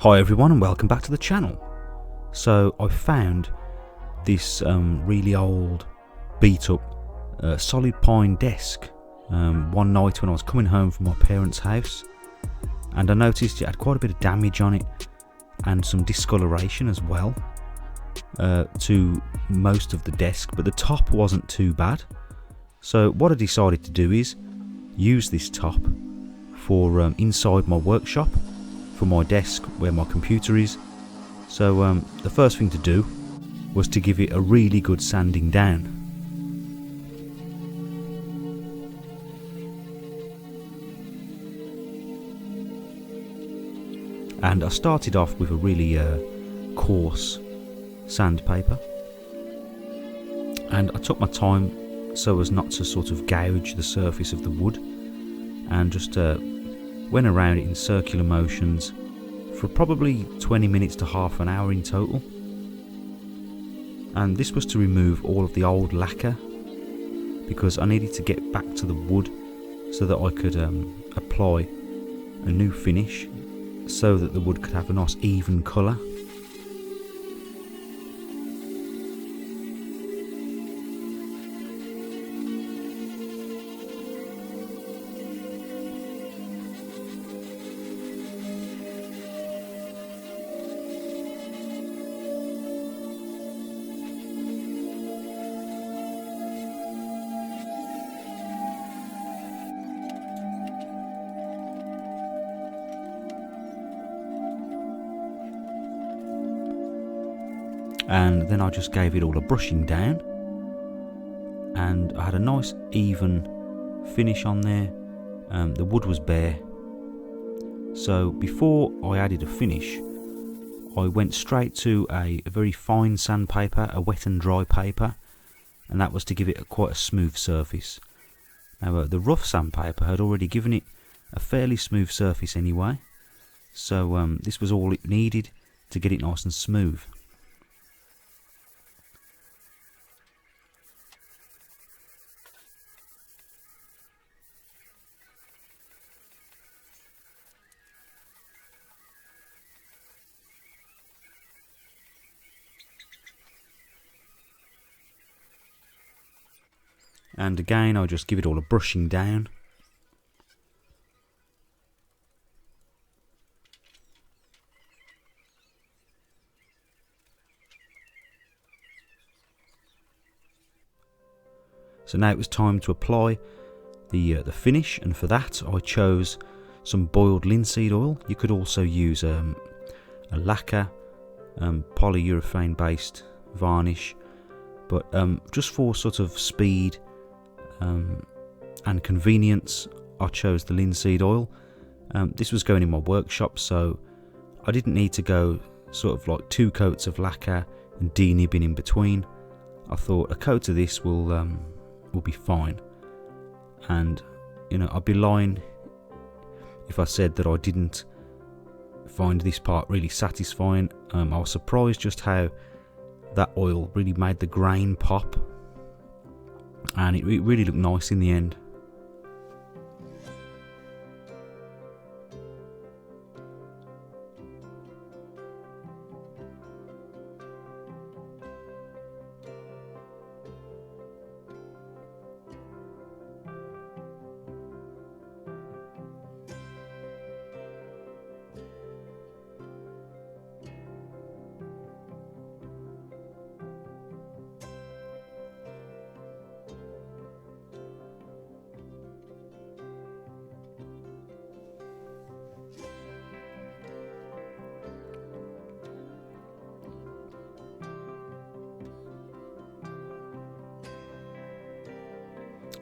Hi everyone and welcome back to the channel. So I found this really old beat up solid pine desk one night when I was coming home from my parents' house, and I noticed it had quite a bit of damage on it and some discoloration as well to most of the desk, but the top wasn't too bad. So what I decided to do is use this top for inside my workshop, for my desk where my computer is. So the first thing to do was to give it a really good sanding down. And I started off with a really coarse sandpaper, and I took my time so as not to sort of gouge the surface of the wood, and just went around it in circular motions for probably 20 minutes to half an hour in total. And this was to remove all of the old lacquer, because I needed to get back to the wood so that I could apply a new finish so that the wood could have a nice even colour. And then I just gave it all a brushing down, and I had a nice even finish on there. The wood was bare, so before I added a finish I went straight to a very fine sandpaper, a wet and dry paper, and that was to give it quite a smooth surface. Now the rough sandpaper had already given it a fairly smooth surface anyway, so this was all it needed to get it nice and smooth. And again, I'll just give it all a brushing down. So now it was time to apply the finish, and for that I chose some boiled linseed oil. You could also use a lacquer, polyurethane based varnish, but just for sort of speed and convenience, I chose the linseed oil. This was going in my workshop, so I didn't need to go sort of like 2 coats of lacquer and denibbing in between. I thought a coat of this will be fine, and you know, I'd be lying if I said that I didn't find this part really satisfying. I was surprised just how that oil really made the grain pop, and it really looked nice in the end.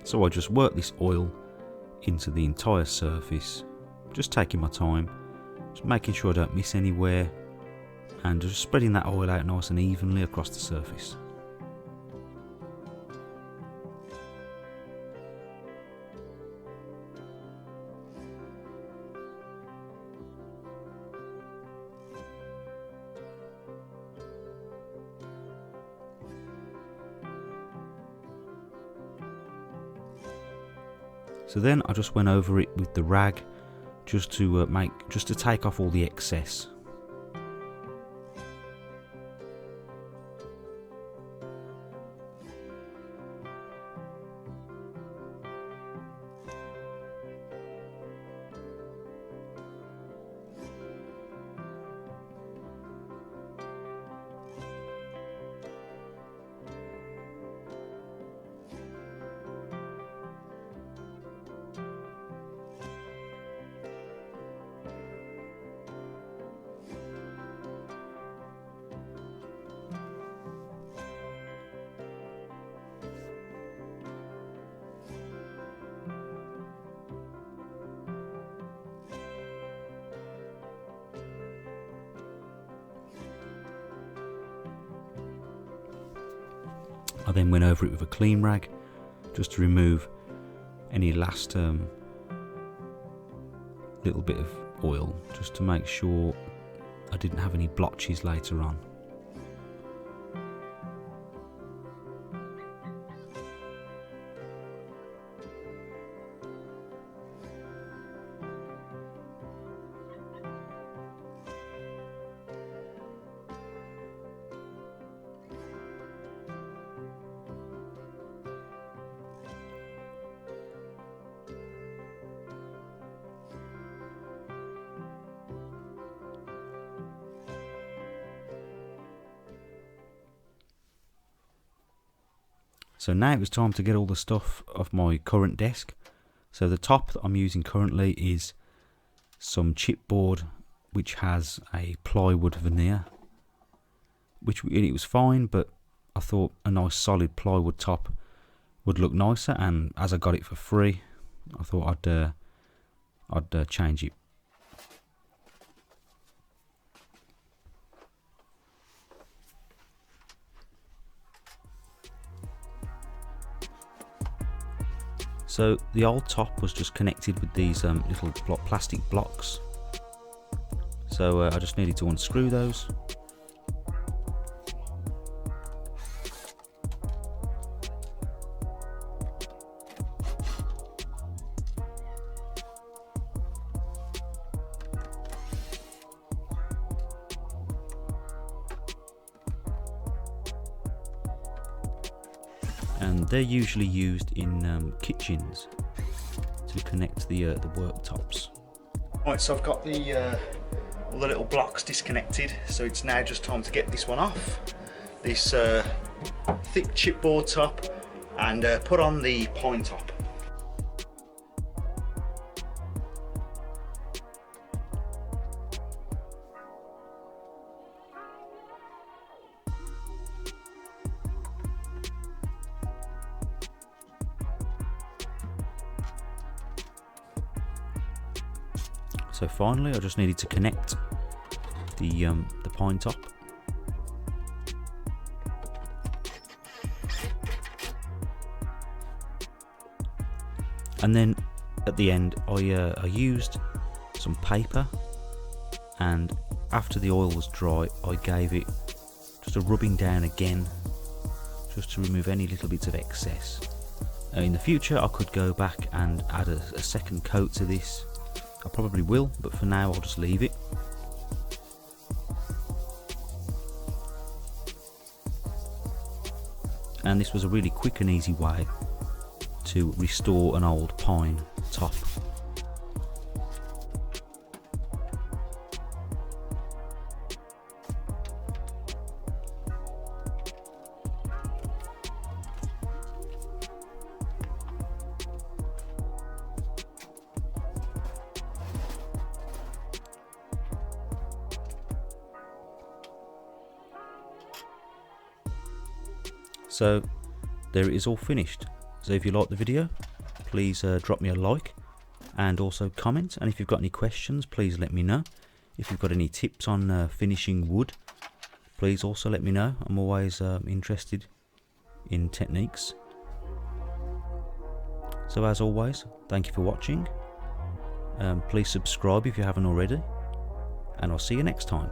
So I just work this oil into the entire surface, just taking my time, just making sure I don't miss anywhere, and just spreading that oil out nice and evenly across the surface. So then I just went over it with the rag just to take off all the excess. I then went over it with a clean rag just to remove any last little bit of oil, just to make sure I didn't have any blotches later on. So now it was time to get all the stuff off my current desk. So the top that I'm using currently is some chipboard which has a plywood veneer, which it was fine, but I thought a nice solid plywood top would look nicer, and as I got it for free, I thought I'd change it. So the old top was just connected with these little plastic blocks. So I just needed to unscrew those. And they're usually used in kitchens to connect the worktops. Right, so I've got all the little blocks disconnected, so it's now just time to get this one off. This thick chipboard top, and put on the pine top. So finally, I just needed to connect the pine top. And then at the end, I used some paper, and after the oil was dry, I gave it just a rubbing down again, just to remove any little bits of excess. In the future, I could go back and add a second coat to this. I probably will, but for now I'll just leave it. And this was a really quick and easy way to restore an old pine top. So there it is, all finished. So if you like the video, please drop me a like and also comment, and if you've got any questions, please let me know. If you've got any tips on finishing wood, please also let me know. I'm always interested in techniques. So as always, thank you for watching. Please subscribe if you haven't already, and I'll see you next time.